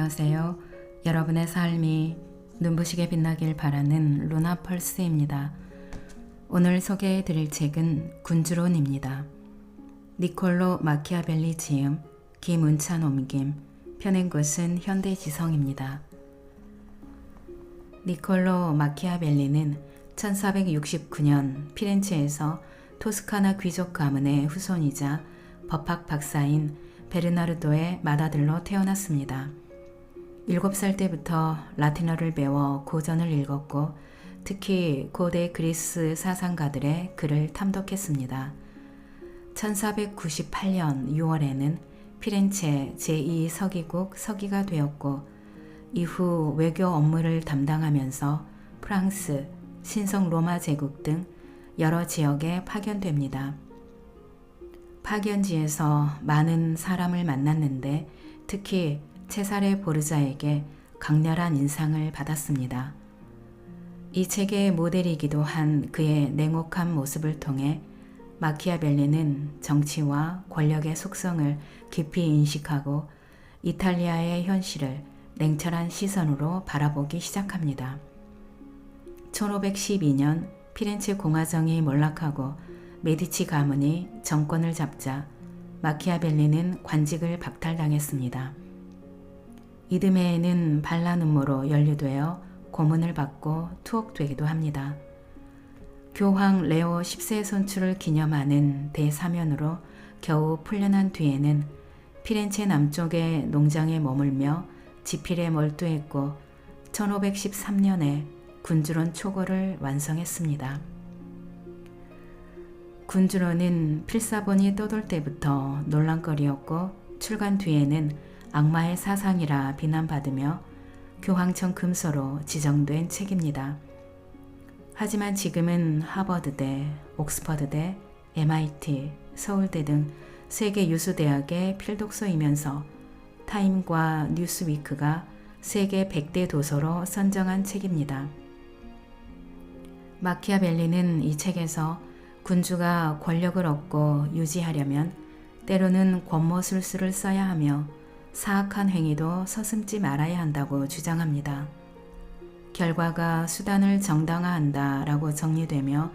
안녕하세요. 여러분의 삶이 눈부시게 빛나길 바라는 루나 펄스입니다. 오늘 소개해 드릴 책은 군주론입니다. 니콜로 마키아벨리 지음, 김은찬 옮김, 펴낸 곳은 현대지성입니다. 니콜로 마키아벨리는 1469년 피렌체에서 토스카나 귀족 가문의 후손이자 법학 박사인 베르나르도의 맏아들로 태어났습니다. 7살 때부터 라틴어를 배워 고전을 읽었고 특히 고대 그리스 사상가들의 글을 탐독했습니다. 1498년 6월에는 피렌체 제2서기국 서기가 되었고 이후 외교 업무를 담당하면서 프랑스, 신성 로마 제국 등 여러 지역에 파견됩니다. 파견지에서 많은 사람을 만났는데 특히 체사레 보르자에게 강렬한 인상을 받았습니다. 이 책의 모델이기도 한 그의 냉혹한 모습을 통해 마키아벨리는 정치와 권력의 속성을 깊이 인식하고 이탈리아의 현실을 냉철한 시선으로 바라보기 시작합니다. 1512년 피렌체 공화정이 몰락하고 메디치 가문이 정권을 잡자 마키아벨리는 관직을 박탈당했습니다. 이듬해에는 반란 음모로 연루되어 고문을 받고 투옥되기도 합니다. 교황 레오 10세 선출을 기념하는 대사면으로 겨우 풀려난 뒤에는 피렌체 남쪽의 농장에 머물며 지필에 몰두했고 1513년에 군주론 초고를 완성했습니다. 군주론은 필사본이 떠돌 때부터 논란거리였고 출간 뒤에는 악마의 사상이라 비난받으며 교황청 금서로 지정된 책입니다. 하지만 지금은 하버드대, 옥스퍼드대, MIT, 서울대 등 세계 유수 대학의 필독서이면서 타임과 뉴스위크가 세계 100대 도서로 선정한 책입니다. 마키아벨리는 이 책에서 군주가 권력을 얻고 유지하려면 때로는 권모술수를 써야 하며 사악한 행위도 서슴지 말아야 한다고 주장합니다. 결과가 수단을 정당화한다 라고 정리되며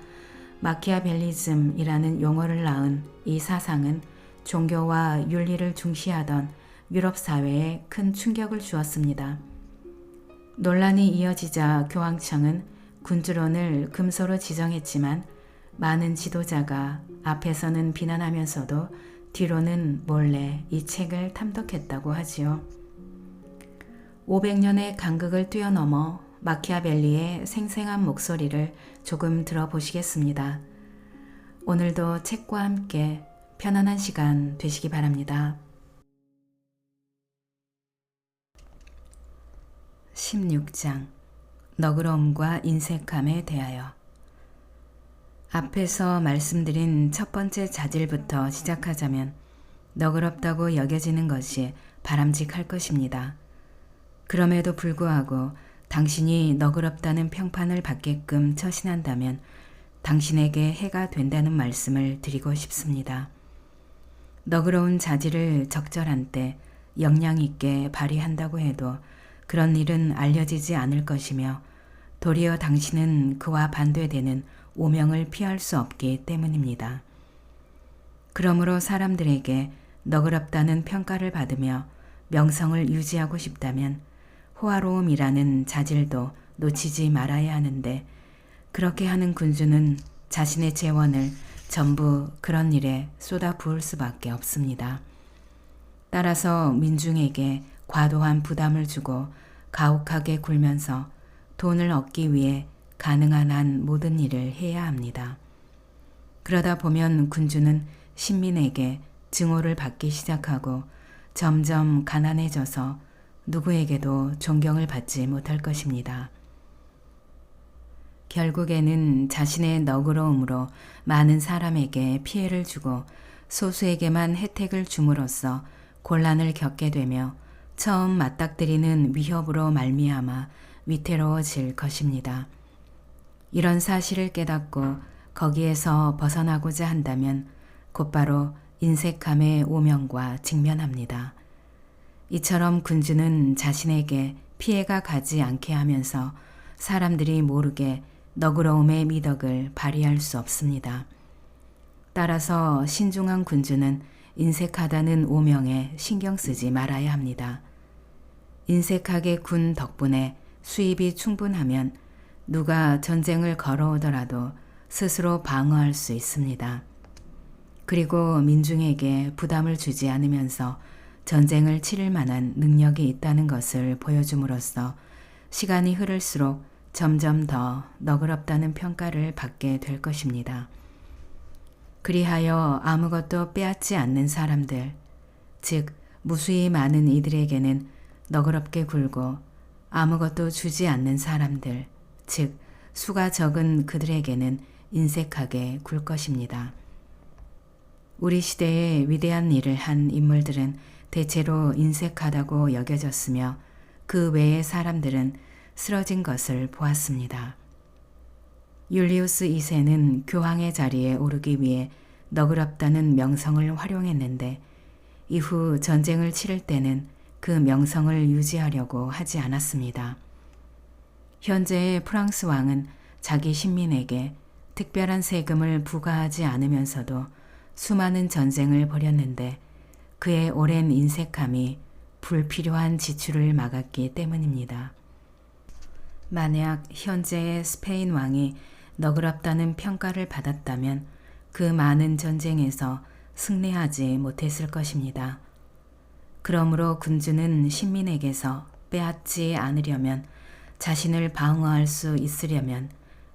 마키아벨리즘이라는 용어를 낳은 이 사상은 종교와 윤리를 중시하던 유럽 사회에 큰 충격을 주었습니다. 논란이 이어지자 교황청은 군주론을 금서로 지정했지만 많은 지도자가 앞에서는 비난하면서도 뒤로는 몰래 이 책을 탐독했다고 하지요. 500년의 간극을 뛰어넘어 마키아벨리의 생생한 목소리를 조금 들어보시겠습니다. 오늘도 책과 함께 편안한 시간 되시기 바랍니다. 16장 너그러움과 인색함에 대하여. 앞에서 말씀드린 첫 번째 자질부터 시작하자면 너그럽다고 여겨지는 것이 바람직할 것입니다. 그럼에도 불구하고 당신이 너그럽다는 평판을 받게끔 처신한다면 당신에게 해가 된다는 말씀을 드리고 싶습니다. 너그러운 자질을 적절한 때 역량 있게 발휘한다고 해도 그런 일은 알려지지 않을 것이며 도리어 당신은 그와 반대되는 오명을 피할 수 없기 때문입니다. 그러므로 사람들에게 너그럽다는 평가를 받으며 명성을 유지하고 싶다면 호화로움이라는 자질도 놓치지 말아야 하는데 그렇게 하는 군주는 자신의 재원을 전부 그런 일에 쏟아 부을 수밖에 없습니다. 따라서 민중에게 과도한 부담을 주고 가혹하게 굴면서 돈을 얻기 위해 가능한 한 모든 일을 해야 합니다. 그러다 보면 군주는 신민에게 증오를 받기 시작하고 점점 가난해져서 누구에게도 존경을 받지 못할 것입니다. 결국에는 자신의 너그러움으로 많은 사람에게 피해를 주고 소수에게만 혜택을 줌으로써 곤란을 겪게 되며 처음 맞닥뜨리는 위협으로 말미암아 위태로워질 것입니다. 이런 사실을 깨닫고 거기에서 벗어나고자 한다면 곧바로 인색함의 오명과 직면합니다. 이처럼 군주는 자신에게 피해가 가지 않게 하면서 사람들이 모르게 너그러움의 미덕을 발휘할 수 없습니다. 따라서 신중한 군주는 인색하다는 오명에 신경 쓰지 말아야 합니다. 인색하게 군 덕분에 수입이 충분하면 누가 전쟁을 걸어오더라도 스스로 방어할 수 있습니다. 그리고 민중에게 부담을 주지 않으면서 전쟁을 치를 만한 능력이 있다는 것을 보여줌으로써 시간이 흐를수록 점점 더 너그럽다는 평가를 받게 될 것입니다. 그리하여 아무것도 빼앗지 않는 사람들, 즉 무수히 많은 이들에게는 너그럽게 굴고 아무것도 주지 않는 사람들, 즉 수가 적은 그들에게는 인색하게 굴 것입니다. 우리 시대에 위대한 일을 한 인물들은 대체로 인색하다고 여겨졌으며 그 외의 사람들은 쓰러진 것을 보았습니다. 율리우스 2세는 교황의 자리에 오르기 위해 너그럽다는 명성을 활용했는데 이후 전쟁을 치를 때는 그 명성을 유지하려고 하지 않았습니다. 현재의 프랑스 왕은 자기 신민에게 특별한 세금을 부과하지 않으면서도 수많은 전쟁을 벌였는데 그의 오랜 인색함이 불필요한 지출을 막았기 때문입니다. 만약 현재의 스페인 왕이 너그럽다는 평가를 받았다면 그 많은 전쟁에서 승리하지 못했을 것입니다. 그러므로 군주는 신민에게서 빼앗지 않으려면, 자신을 방어할 수 있으려면,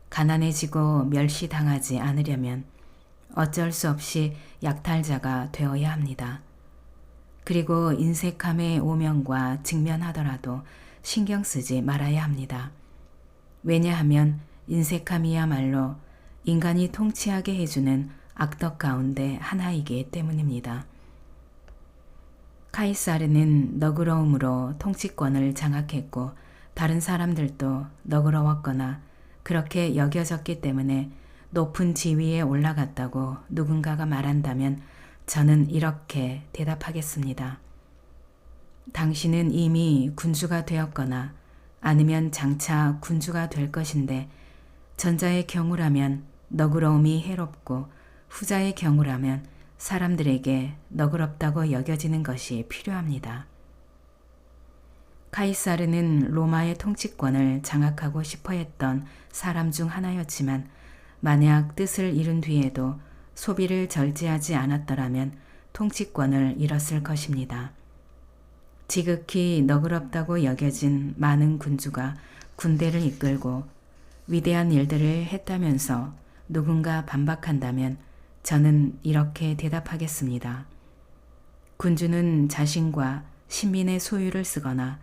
가난해지고 멸시당하지 않으려면 어쩔 수 없이 약탈자가 되어야 합니다. 그리고 인색함의 오명과 직면하더라도 신경 쓰지 말아야 합니다. 왜냐하면 인색함이야말로 인간이 통치하게 해주는 악덕 가운데 하나이기 때문입니다. 카이사르는 너그러움으로 통치권을 장악했고 다른 사람들도 너그러웠거나 그렇게 여겨졌기 때문에 높은 지위에 올라갔다고 누군가가 말한다면 저는 이렇게 대답하겠습니다. 당신은 이미 군주가 되었거나 아니면 장차 군주가 될 것인데 전자의 경우라면 너그러움이 해롭고 후자의 경우라면 사람들에게 너그럽다고 여겨지는 것이 필요합니다. 카이사르는 로마의 통치권을 장악하고 싶어 했던 사람 중 하나였지만 만약 뜻을 이룬 뒤에도 소비를 절제하지 않았더라면 통치권을 잃었을 것입니다. 지극히 너그럽다고 여겨진 많은 군주가 군대를 이끌고 위대한 일들을 했다면서 누군가 반박한다면 저는 이렇게 대답하겠습니다. 군주는 자신과 신민의 소유를 쓰거나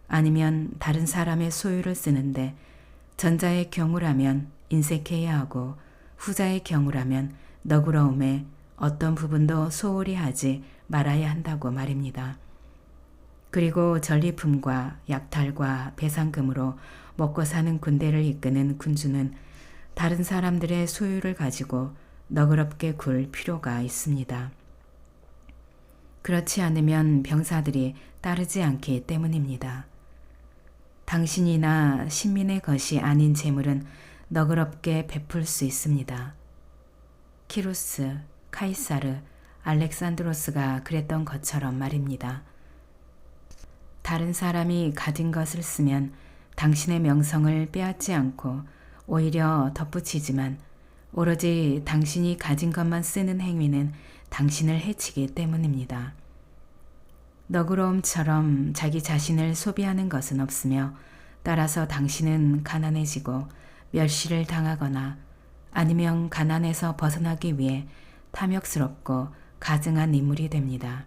아니면 다른 사람의 소유를 쓰는데 전자의 경우라면 인색해야 하고 후자의 경우라면 너그러움에 어떤 부분도 소홀히 하지 말아야 한다고 말입니다. 그리고 전리품과 약탈과 배상금으로 먹고 사는 군대를 이끄는 군주는 다른 사람들의 소유를 가지고 너그럽게 굴 필요가 있습니다. 그렇지 않으면 병사들이 따르지 않기 때문입니다. 당신이나 신민의 것이 아닌 재물은 너그럽게 베풀 수 있습니다. 키루스, 카이사르, 알렉산드로스가 그랬던 것처럼 말입니다. 다른 사람이 가진 것을 쓰면 당신의 명성을 빼앗지 않고 오히려 덧붙이지만 오로지 당신이 가진 것만 쓰는 행위는 당신을 해치기 때문입니다. 너그러움처럼 자기 자신을 소비하는 것은 없으며 따라서 당신은 가난해지고 멸시를 당하거나 아니면 가난에서 벗어나기 위해 탐욕스럽고 가증한 인물이 됩니다.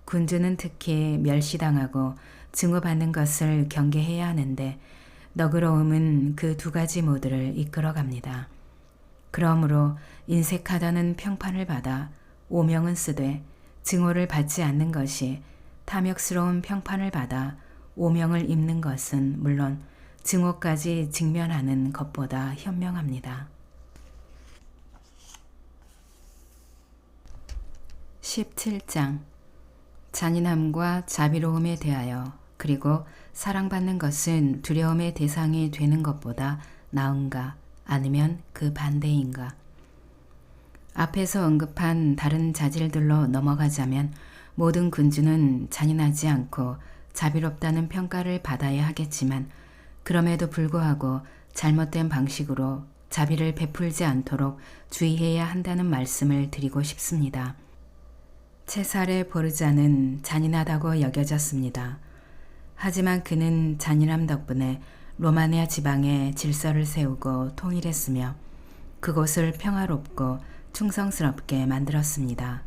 군주는 특히 멸시당하고 증오받는 것을 경계해야 하는데 너그러움은 그 두 가지 모두를 이끌어갑니다. 그러므로 인색하다는 평판을 받아 오명은 쓰되 증오를 받지 않는 것이 탐욕스러운 평판을 받아 오명을 입는 것은 물론 증오까지 직면하는 것보다 현명합니다. 17장 잔인함과 자비로움에 대하여 그리고 사랑받는 것은 두려움의 대상이 되는 것보다 나은가 아니면 그 반대인가. 앞에서 언급한 다른 자질들로 넘어가자면 모든 군주는 잔인하지 않고 자비롭다는 평가를 받아야 하겠지만 그럼에도 불구하고 잘못된 방식으로 자비를 베풀지 않도록 주의해야 한다는 말씀을 드리고 싶습니다. 체사레 보르자는 잔인하다고 여겨졌습니다. 하지만 그는 잔인함 덕분에 로마니아 지방에 질서를 세우고 통일했으며 그곳을 평화롭고 충성스럽게 만들었습니다.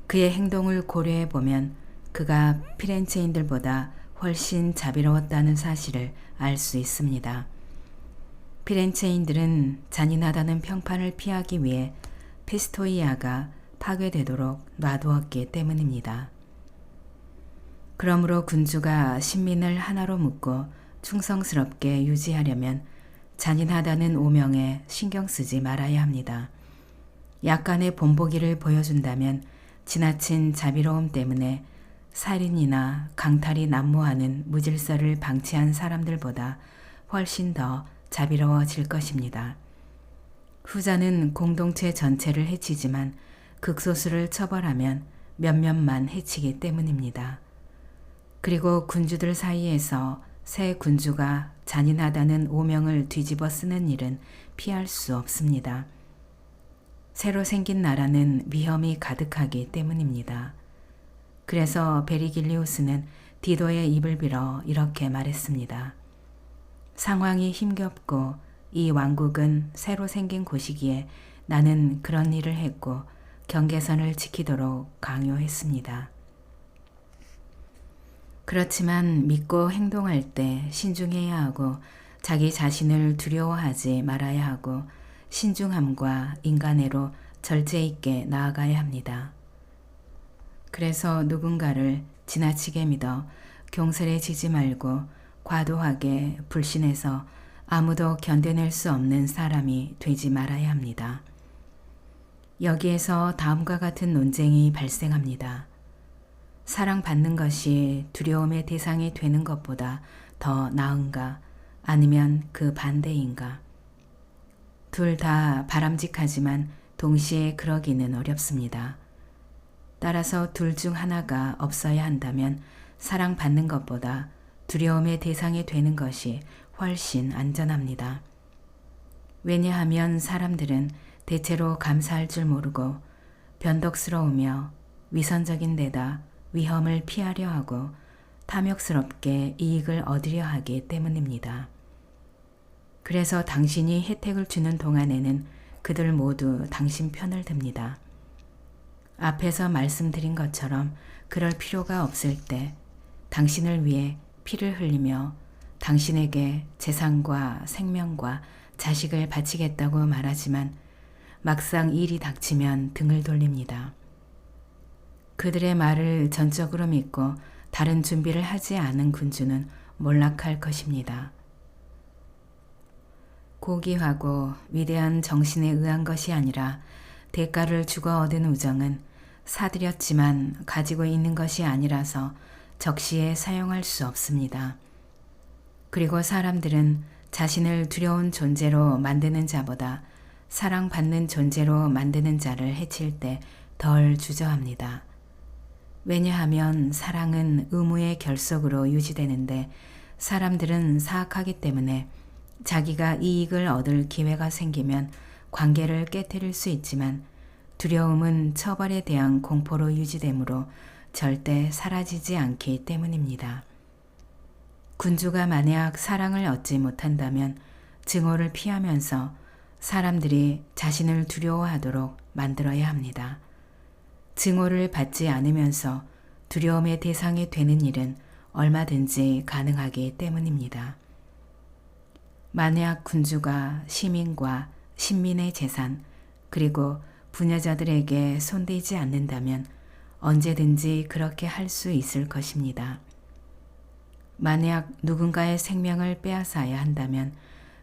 그의 행동을 고려해 보면 그가 피렌체인들보다 훨씬 자비로웠다는 사실을 알 수 있습니다. 피렌체인들은 잔인하다는 평판을 피하기 위해 피스토이아가 파괴되도록 놔두었기 때문입니다. 그러므로 군주가 신민을 하나로 묶고 충성스럽게 유지하려면 잔인하다는 오명에 신경 쓰지 말아야 합니다. 약간의 본보기를 보여준다면 지나친 자비로움 때문에 살인이나 강탈이 난무하는 무질서를 방치한 사람들보다 훨씬 더 자비로워질 것입니다. 후자는 공동체 전체를 해치지만 극소수를 처벌하면 몇몇만 해치기 때문입니다. 그리고 군주들 사이에서 새 군주가 잔인하다는 오명을 뒤집어 쓰는 일은 피할 수 없습니다. 새로 생긴 나라는 위험이 가득하기 때문입니다. 그래서 베리길리우스는 디도의 입을 빌어 이렇게 말했습니다. 상황이 힘겹고 이 왕국은 새로 생긴 곳이기에 나는 그런 일을 했고 경계선을 지키도록 강요했습니다. 그렇지만 믿고 행동할 때 신중해야 하고 자기 자신을 두려워하지 말아야 하고 신중함과 인간애로 절제 있게 나아가야 합니다. 그래서 누군가를 지나치게 믿어 경솔해지지 말고 과도하게 불신해서 아무도 견뎌낼 수 없는 사람이 되지 말아야 합니다. 여기에서 다음과 같은 논쟁이 발생합니다. 사랑받는 것이 두려움의 대상이 되는 것보다 더 나은가 아니면 그 반대인가. 둘 다 바람직하지만 동시에 그러기는 어렵습니다. 따라서 둘 중 하나가 없어야 한다면 사랑받는 것보다 두려움의 대상이 되는 것이 훨씬 안전합니다. 왜냐하면 사람들은 대체로 감사할 줄 모르고 변덕스러우며 위선적인 데다 위험을 피하려 하고 탐욕스럽게 이익을 얻으려 하기 때문입니다. 그래서 당신이 혜택을 주는 동안에는 그들 모두 당신 편을 듭니다. 앞에서 말씀드린 것처럼 그럴 필요가 없을 때 당신을 위해 피를 흘리며 당신에게 재산과 생명과 자식을 바치겠다고 말하지만 막상 일이 닥치면 등을 돌립니다. 그들의 말을 전적으로 믿고 다른 준비를 하지 않은 군주는 몰락할 것입니다. 고귀하고 위대한 정신에 의한 것이 아니라 대가를 주고 얻은 우정은 사들였지만 가지고 있는 것이 아니라서 적시에 사용할 수 없습니다. 그리고 사람들은 자신을 두려운 존재로 만드는 자보다 사랑받는 존재로 만드는 자를 해칠 때 덜 주저합니다. 왜냐하면 사랑은 의무의 결속으로 유지되는데 사람들은 사악하기 때문에 자기가 이익을 얻을 기회가 생기면 관계를 깨뜨릴 수 있지만 두려움은 처벌에 대한 공포로 유지되므로 절대 사라지지 않기 때문입니다. 군주가 만약 사랑을 얻지 못한다면 증오를 피하면서 사람들이 자신을 두려워하도록 만들어야 합니다. 증오를 받지 않으면서 두려움의 대상이 되는 일은 얼마든지 가능하기 때문입니다. 만약 군주가 시민과 신민의 재산 그리고 부녀자들에게 손대지 않는다면 언제든지 그렇게 할 수 있을 것입니다. 만약 누군가의 생명을 빼앗아야 한다면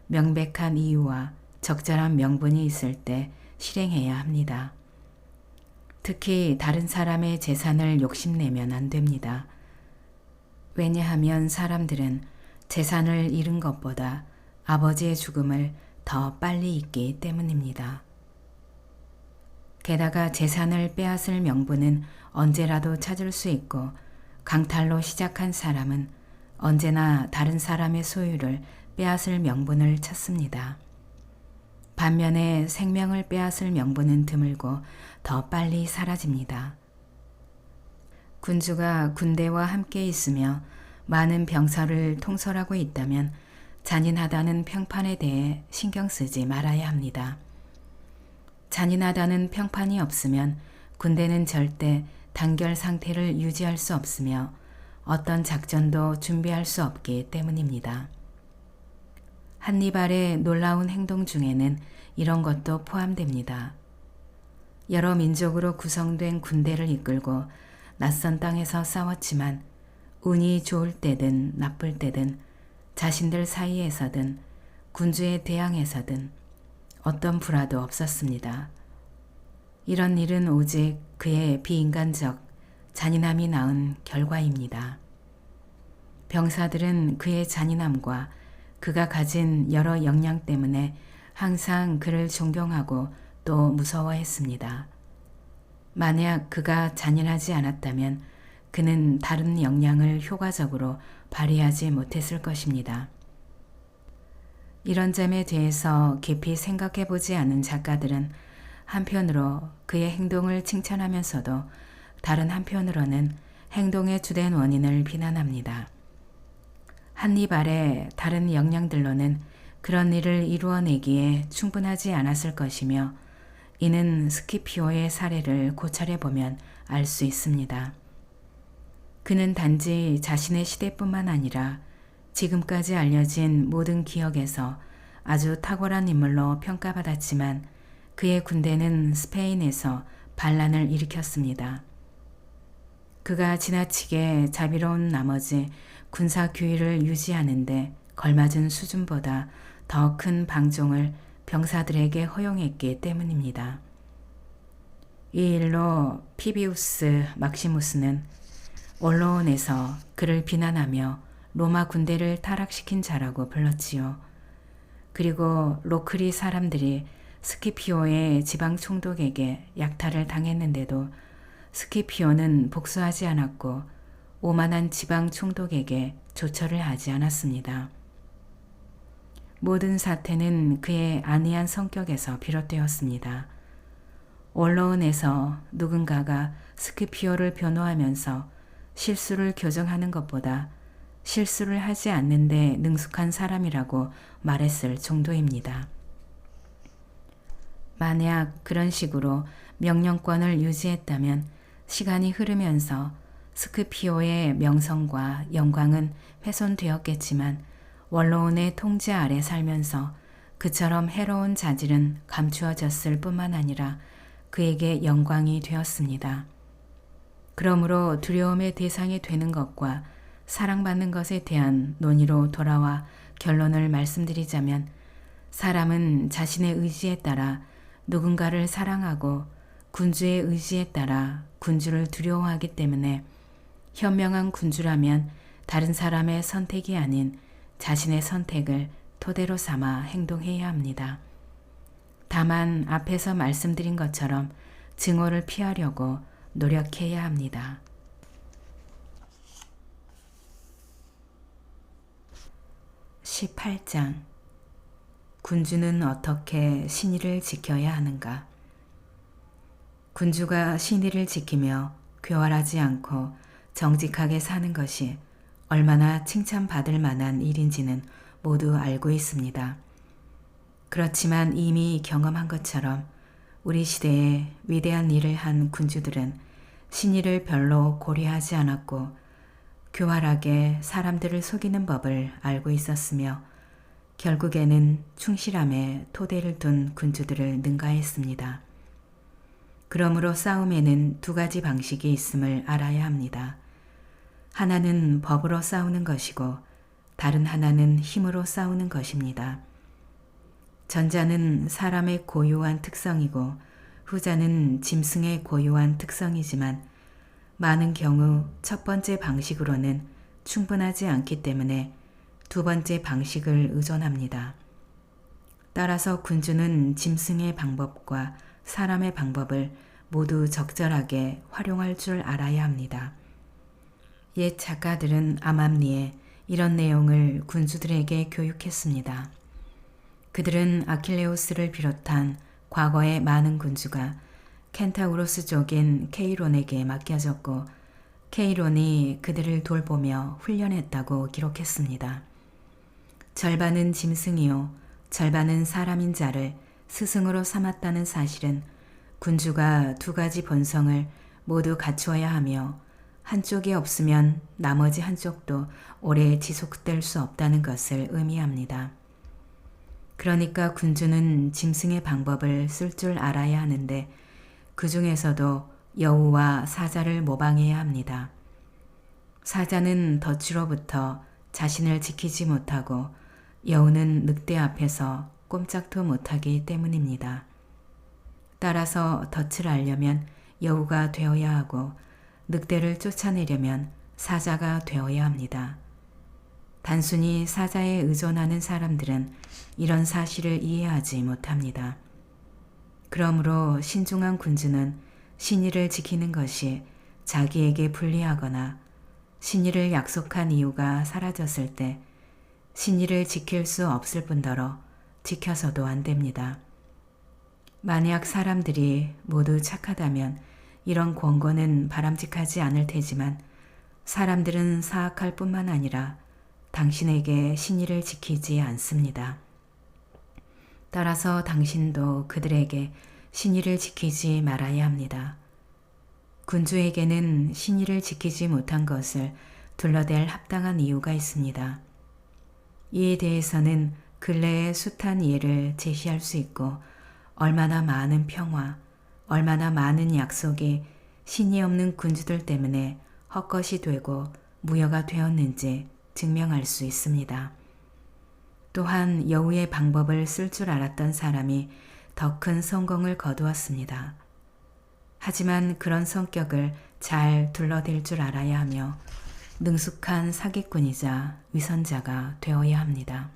명백한 이유와 적절한 명분이 있을 때 실행해야 합니다. 특히 다른 사람의 재산을 욕심내면 안 됩니다. 왜냐하면 사람들은 재산을 잃은 것보다 아버지의 죽음을 더 빨리 잊기 때문입니다. 게다가 재산을 빼앗을 명분은 언제라도 찾을 수 있고 강탈로 시작한 사람은 언제나 다른 사람의 소유를 빼앗을 명분을 찾습니다. 반면에 생명을 빼앗을 명분은 드물고 더 빨리 사라집니다. 군주가 군대와 함께 있으며 많은 병사를 통솔하고 있다면 잔인하다는 평판에 대해 신경 쓰지 말아야 합니다. 잔인하다는 평판이 없으면 군대는 절대 단결 상태를 유지할 수 없으며 어떤 작전도 준비할 수 없기 때문입니다. 한니발의 놀라운 행동 중에는 이런 것도 포함됩니다. 여러 민족으로 구성된 군대를 이끌고 낯선 땅에서 싸웠지만 운이 좋을 때든 나쁠 때든 자신들 사이에서든 군주에 대항해서든 어떤 불화도 없었습니다. 이런 일은 오직 그의 비인간적 잔인함이 낳은 결과입니다. 병사들은 그의 잔인함과 그가 가진 여러 역량 때문에 항상 그를 존경하고 또 무서워했습니다. 만약 그가 잔인하지 않았다면 그는 다른 역량을 효과적으로 발휘하지 못했을 것입니다. 이런 점에 대해서 깊이 생각해 보지 않은 작가들은 한편으로 그의 행동을 칭찬하면서도 다른 한편으로는 행동의 주된 원인을 비난합니다. 한니발의 다른 역량들로는 그런 일을 이루어내기에 충분하지 않았을 것이며 이는 스키피오의 사례를 고찰해 보면 알 수 있습니다. 그는 단지 자신의 시대뿐만 아니라 지금까지 알려진 모든 기억에서 아주 탁월한 인물로 평가받았지만 그의 군대는 스페인에서 반란을 일으켰습니다. 그가 지나치게 자비로운 나머지 군사 규율을 유지하는데 걸맞은 수준보다 더 큰 방종을 병사들에게 허용했기 때문입니다. 이 일로 피비우스 막시무스는 언론에서 그를 비난하며 로마 군대를 타락시킨 자라고 불렀지요. 그리고 로크리 사람들이 스키피오의 지방 총독에게 약탈을 당했는데도 스키피오는 복수하지 않았고 오만한 지방 총독에게 조처를 하지 않았습니다. 모든 사태는 그의 안이한 성격에서 비롯되었습니다. 언론에서 누군가가 스키피오를 변호하면서 실수를 교정하는 것보다 실수를 하지 않는데 능숙한 사람이라고 말했을 정도입니다. 만약 그런 식으로 명령권을 유지했다면 시간이 흐르면서 스키피오의 명성과 영광은 훼손되었겠지만 원로원의 통제 아래 살면서 그처럼 해로운 자질은 감추어졌을 뿐만 아니라 그에게 영광이 되었습니다. 그러므로 두려움의 대상이 되는 것과 사랑받는 것에 대한 논의로 돌아와 결론을 말씀드리자면 사람은 자신의 의지에 따라 누군가를 사랑하고 군주의 의지에 따라 군주를 두려워하기 때문에 현명한 군주라면 다른 사람의 선택이 아닌 자신의 선택을 토대로 삼아 행동해야 합니다. 다만 앞에서 말씀드린 것처럼 증오를 피하려고 노력해야 합니다. 18장 군주는 어떻게 신의를 지켜야 하는가? 군주가 신의를 지키며 괴활하지 않고 정직하게 사는 것이 얼마나 칭찬받을 만한 일인지는 모두 알고 있습니다. 그렇지만 이미 경험한 것처럼 우리 시대에 위대한 일을 한 군주들은 신의를 별로 고려하지 않았고 교활하게 사람들을 속이는 법을 알고 있었으며 결국에는 충실함에 토대를 둔 군주들을 능가했습니다. 그러므로 싸움에는 두 가지 방식이 있음을 알아야 합니다. 하나는 법으로 싸우는 것이고 다른 하나는 힘으로 싸우는 것입니다. 전자는 사람의 고유한 특성이고 후자는 짐승의 고유한 특성이지만 많은 경우 첫 번째 방식으로는 충분하지 않기 때문에 두 번째 방식을 의존합니다. 따라서 군주는 짐승의 방법과 사람의 방법을 모두 적절하게 활용할 줄 알아야 합니다. 옛 작가들은 암암리에 이런 내용을 군주들에게 교육했습니다. 그들은 아킬레우스를 비롯한 과거의 많은 군주가 켄타우로스족인 케이론에게 맡겨졌고 케이론이 그들을 돌보며 훈련했다고 기록했습니다. 절반은 짐승이요 절반은 사람인 자를 스승으로 삼았다는 사실은 군주가 두 가지 본성을 모두 갖추어야 하며 한쪽이 없으면 나머지 한쪽도 오래 지속될 수 없다는 것을 의미합니다. 그러니까 군주는 짐승의 방법을 쓸 줄 알아야 하는데 그 중에서도 여우와 사자를 모방해야 합니다. 사자는 덫으로부터 자신을 지키지 못하고 여우는 늑대 앞에서 꼼짝도 못하기 때문입니다. 따라서 덫을 알려면 여우가 되어야 하고 늑대를 쫓아내려면 사자가 되어야 합니다. 단순히 사자에 의존하는 사람들은 이런 사실을 이해하지 못합니다. 그러므로 신중한 군주는 신의를 지키는 것이 자기에게 불리하거나 신의를 약속한 이유가 사라졌을 때 신의를 지킬 수 없을 뿐더러 지켜서도 안 됩니다. 만약 사람들이 모두 착하다면 이런 권고는 바람직하지 않을 테지만 사람들은 사악할 뿐만 아니라 당신에게 신의를 지키지 않습니다. 따라서 당신도 그들에게 신의를 지키지 말아야 합니다. 군주에게는 신의를 지키지 못한 것을 둘러댈 합당한 이유가 있습니다. 이에 대해서는 근래의 숱한 예를 제시할 수 있고 얼마나 많은 평화, 얼마나 많은 약속이 신이 없는 군주들 때문에 헛것이 되고 무효가 되었는지 증명할 수 있습니다. 또한 여우의 방법을 쓸 줄 알았던 사람이 더 큰 성공을 거두었습니다. 하지만 그런 성격을 잘 둘러댈 줄 알아야 하며 능숙한 사기꾼이자 위선자가 되어야 합니다.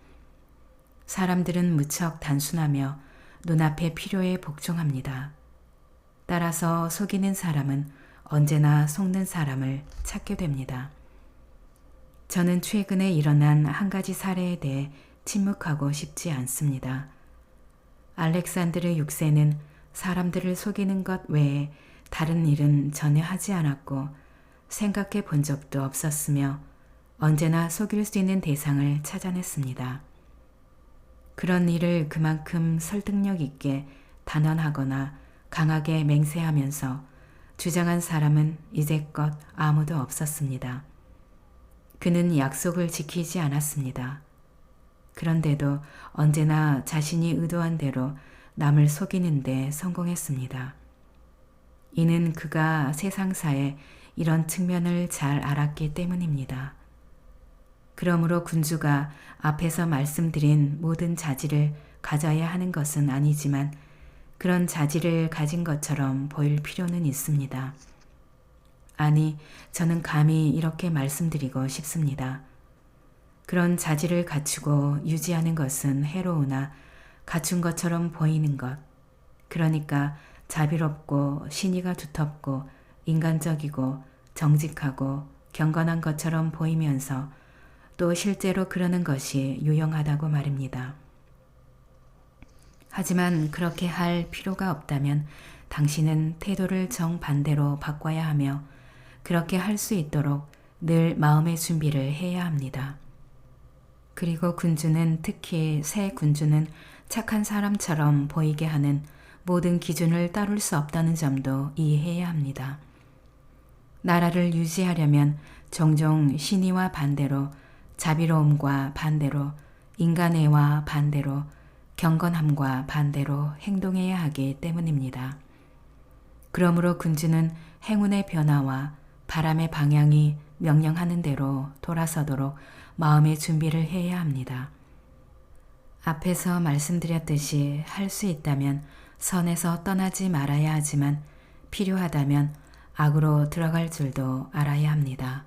사람들은 무척 단순하며 눈앞의 필요에 복종합니다. 따라서 속이는 사람은 언제나 속는 사람을 찾게 됩니다. 저는 최근에 일어난 한 가지 사례에 대해 침묵하고 싶지 않습니다. 알렉산드르 6세는 사람들을 속이는 것 외에 다른 일은 전혀 하지 않았고 생각해 본 적도 없었으며 언제나 속일 수 있는 대상을 찾아냈습니다. 그런 일을 그만큼 설득력 있게 단언하거나 강하게 맹세하면서 주장한 사람은 이제껏 아무도 없었습니다. 그는 약속을 지키지 않았습니다. 그런데도 언제나 자신이 의도한 대로 남을 속이는 데 성공했습니다. 이는 그가 세상사에 이런 측면을 잘 알았기 때문입니다. 그러므로 군주가 앞에서 말씀드린 모든 자질을 가져야 하는 것은 아니지만 그런 자질을 가진 것처럼 보일 필요는 있습니다. 아니, 저는 감히 이렇게 말씀드리고 싶습니다. 그런 자질을 갖추고 유지하는 것은 해로우나 갖춘 것처럼 보이는 것, 그러니까 자비롭고 신의가 두텁고 인간적이고 정직하고 경건한 것처럼 보이면서 또 실제로 그러는 것이 유용하다고 말입니다. 하지만 그렇게 할 필요가 없다면 당신은 태도를 정반대로 바꿔야 하며 그렇게 할 수 있도록 늘 마음의 준비를 해야 합니다. 그리고 군주는 특히 새 군주는 착한 사람처럼 보이게 하는 모든 기준을 따를 수 없다는 점도 이해해야 합니다. 나라를 유지하려면 종종 신의와 반대로 자비로움과 반대로 인간애와 반대로 경건함과 반대로 행동해야 하기 때문입니다. 그러므로 군주는 행운의 변화와 바람의 방향이 명령하는 대로 돌아서도록 마음의 준비를 해야 합니다. 앞에서 말씀드렸듯이 할 수 있다면 선에서 떠나지 말아야 하지만 필요하다면 악으로 들어갈 줄도 알아야 합니다.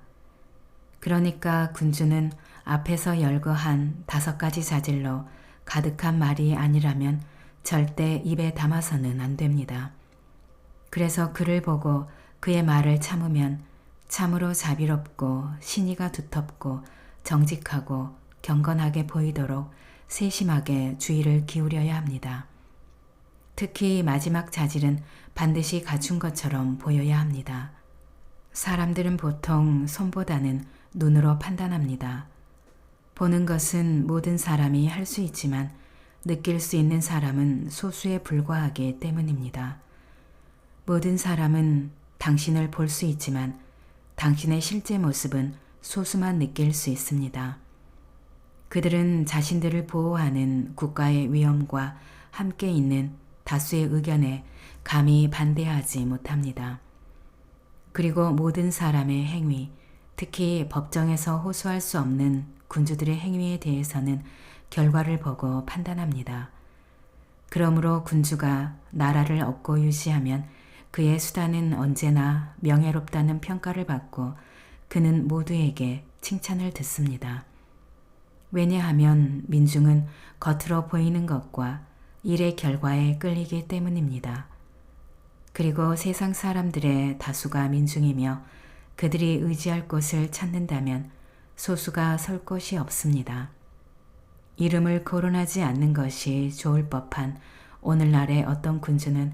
그러니까 군주는 앞에서 열거한 5가지 자질로 가득한 말이 아니라면 절대 입에 담아서는 안 됩니다. 그래서 그를 보고 그의 말을 참으면 참으로 자비롭고 신의가 두텁고 정직하고 경건하게 보이도록 세심하게 주의를 기울여야 합니다. 특히 마지막 자질은 반드시 갖춘 것처럼 보여야 합니다. 사람들은 보통 손보다는 눈으로 판단합니다. 보는 것은 모든 사람이 할 수 있지만 느낄 수 있는 사람은 소수에 불과하기 때문입니다. 모든 사람은 당신을 볼 수 있지만 당신의 실제 모습은 소수만 느낄 수 있습니다. 그들은 자신들을 보호하는 국가의 위험과 함께 있는 다수의 의견에 감히 반대하지 못합니다. 그리고 모든 사람의 행위, 특히 법정에서 호소할 수 없는 군주들의 행위에 대해서는 결과를 보고 판단합니다. 그러므로 군주가 나라를 얻고 유지하면 그의 수단은 언제나 명예롭다는 평가를 받고 그는 모두에게 칭찬을 듣습니다. 왜냐하면 민중은 겉으로 보이는 것과 일의 결과에 끌리기 때문입니다. 그리고 세상 사람들의 다수가 민중이며 그들이 의지할 곳을 찾는다면 소수가 설 곳이 없습니다. 이름을 거론하지 않는 것이 좋을 법한 오늘날의 어떤 군주는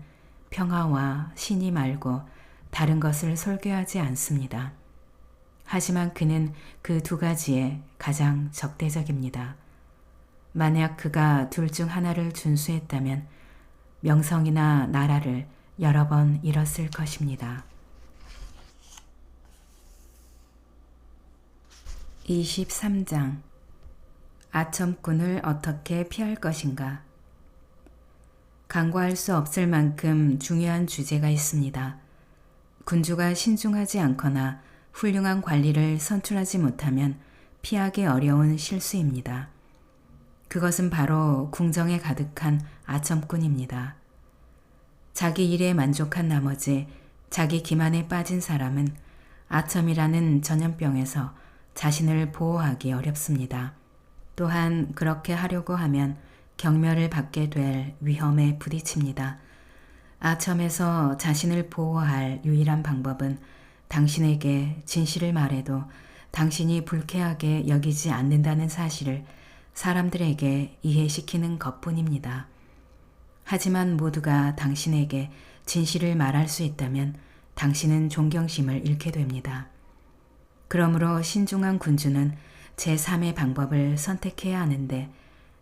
평화와 신의 말고 다른 것을 설교하지 않습니다. 하지만 그는 그 2가지에 가장 적대적입니다. 만약 그가 둘 중 하나를 준수했다면 명성이나 나라를 여러 번 잃었을 것입니다. 23장 아첨꾼을 어떻게 피할 것인가. 간과할 수 없을 만큼 중요한 주제가 있습니다. 군주가 신중하지 않거나 훌륭한 관리를 선출하지 못하면 피하기 어려운 실수입니다. 그것은 바로 궁정에 가득한 아첨꾼입니다. 자기 일에 만족한 나머지 자기 기만에 빠진 사람은 아첨이라는 전염병에서 자신을 보호하기 어렵습니다. 또한 그렇게 하려고 하면 경멸을 받게 될 위험에 부딪힙니다. 아첨에서 자신을 보호할 유일한 방법은 당신에게 진실을 말해도 당신이 불쾌하게 여기지 않는다는 사실을 사람들에게 이해시키는 것뿐입니다. 하지만 모두가 당신에게 진실을 말할 수 있다면 당신은 존경심을 잃게 됩니다. 그러므로 신중한 군주는 제3의 방법을 선택해야 하는데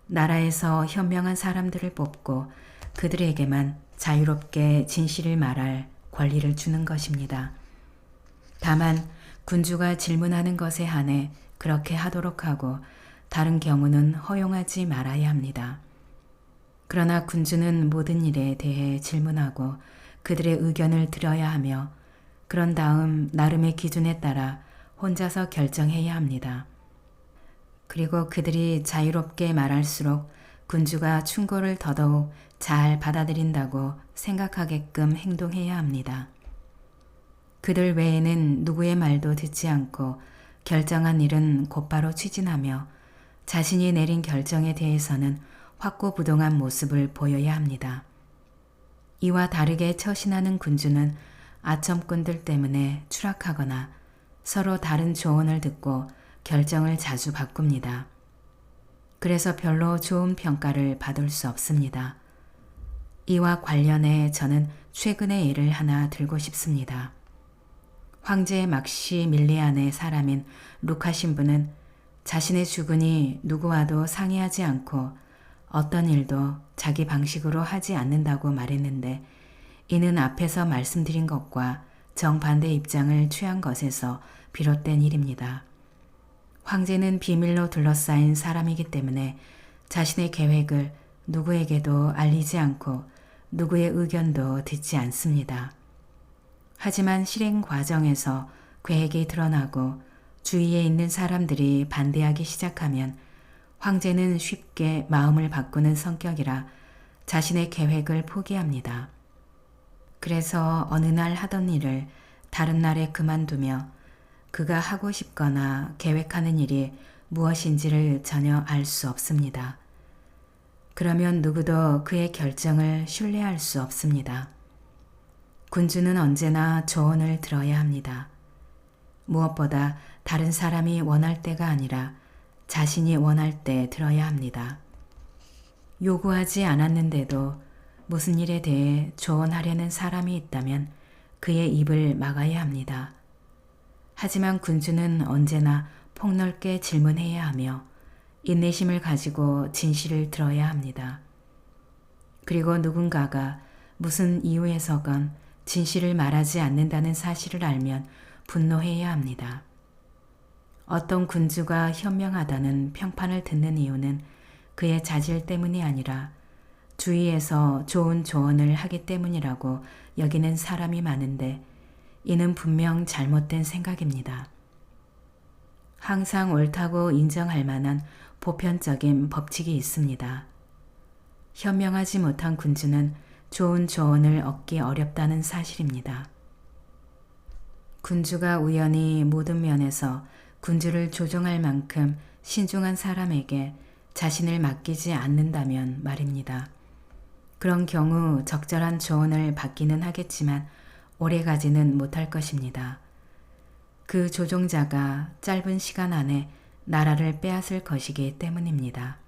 나라에서 현명한 사람들을 뽑고 그들에게만 자유롭게 진실을 말할 권리를 주는 것입니다. 다만 군주가 질문하는 것에 한해 그렇게 하도록 하고 다른 경우는 허용하지 말아야 합니다. 그러나 군주는 모든 일에 대해 질문하고 그들의 의견을 들어야 하며 그런 다음 나름의 기준에 따라 혼자서 결정해야 합니다. 그리고 그들이 자유롭게 말할수록 군주가 충고를 더더욱 잘 받아들인다고 생각하게끔 행동해야 합니다. 그들 외에는 누구의 말도 듣지 않고 결정한 일은 곧바로 추진하며 자신이 내린 결정에 대해서는 확고부동한 모습을 보여야 합니다. 이와 다르게 처신하는 군주는 아첨꾼들 때문에 추락하거나 서로 다른 조언을 듣고 결정을 자주 바꿉니다. 그래서 별로 좋은 평가를 받을 수 없습니다. 이와 관련해 저는 최근의 예를 하나 들고 싶습니다. 황제 막시밀리안의 사람인 루카 신부는 자신의 주군이 누구와도 상의하지 않고 어떤 일도 자기 방식으로 하지 않는다고 말했는데 이는 앞에서 말씀드린 것과 정반대 입장을 취한 것에서 비롯된 일입니다. 황제는 비밀로 둘러싸인 사람이기 때문에 자신의 계획을 누구에게도 알리지 않고 누구의 의견도 듣지 않습니다. 하지만 실행 과정에서 계획이 드러나고 주위에 있는 사람들이 반대하기 시작하면 황제는 쉽게 마음을 바꾸는 성격이라 자신의 계획을 포기합니다. 그래서 어느 날 하던 일을 다른 날에 그만두며 그가 하고 싶거나 계획하는 일이 무엇인지를 전혀 알 수 없습니다. 그러면 누구도 그의 결정을 신뢰할 수 없습니다. 군주는 언제나 조언을 들어야 합니다. 무엇보다 다른 사람이 원할 때가 아니라 자신이 원할 때 들어야 합니다. 요구하지 않았는데도 무슨 일에 대해 조언하려는 사람이 있다면 그의 입을 막아야 합니다. 하지만 군주는 언제나 폭넓게 질문해야 하며 인내심을 가지고 진실을 들어야 합니다. 그리고 누군가가 무슨 이유에서건 진실을 말하지 않는다는 사실을 알면 분노해야 합니다. 어떤 군주가 현명하다는 평판을 듣는 이유는 그의 자질 때문이 아니라 주위에서 좋은 조언을 하기 때문이라고 여기는 사람이 많은데 이는 분명 잘못된 생각입니다. 항상 옳다고 인정할 만한 보편적인 법칙이 있습니다. 현명하지 못한 군주는 좋은 조언을 얻기 어렵다는 사실입니다. 군주가 우연히 모든 면에서 군주를 조종할 만큼 신중한 사람에게 자신을 맡기지 않는다면 말입니다. 그런 경우 적절한 조언을 받기는 하겠지만 오래가지는 못할 것입니다. 그 조종자가 짧은 시간 안에 나라를 빼앗을 것이기 때문입니다.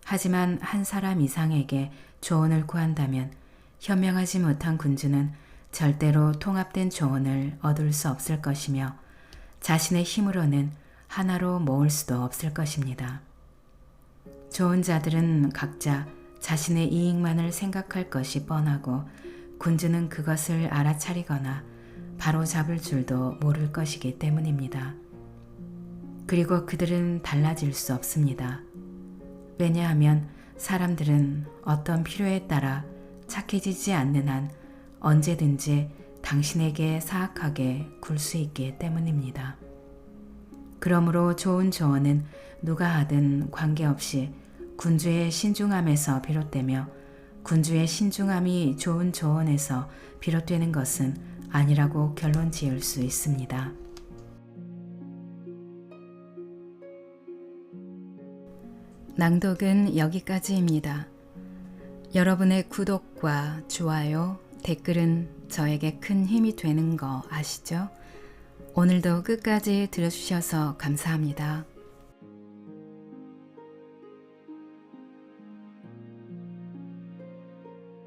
하지만 한 사람 이상에게 조언을 구한다면 현명하지 못한 군주는 절대로 통합된 조언을 얻을 수 없을 것이며 자신의 힘으로는 하나로 모을 수도 없을 것입니다. 좋은 자들은 각자 자신의 이익만을 생각할 것이 뻔하고 군주는 그것을 알아차리거나 바로잡을 줄도 모를 것이기 때문입니다. 그리고 그들은 달라질 수 없습니다. 왜냐하면 사람들은 어떤 필요에 따라 착해지지 않는 한 언제든지 당신에게 사악하게 굴 수 있기 때문입니다. 그러므로 좋은 조언은 누가 하든 관계없이 군주의 신중함에서 비롯되며 군주의 신중함이 좋은 조언에서 비롯되는 것은 아니라고 결론 지을 수 있습니다. 낭독은 여기까지입니다. 여러분의 구독과 좋아요, 댓글은 저에게 큰 힘이 되는 거 아시죠? 오늘도 끝까지 들어주셔서 감사합니다.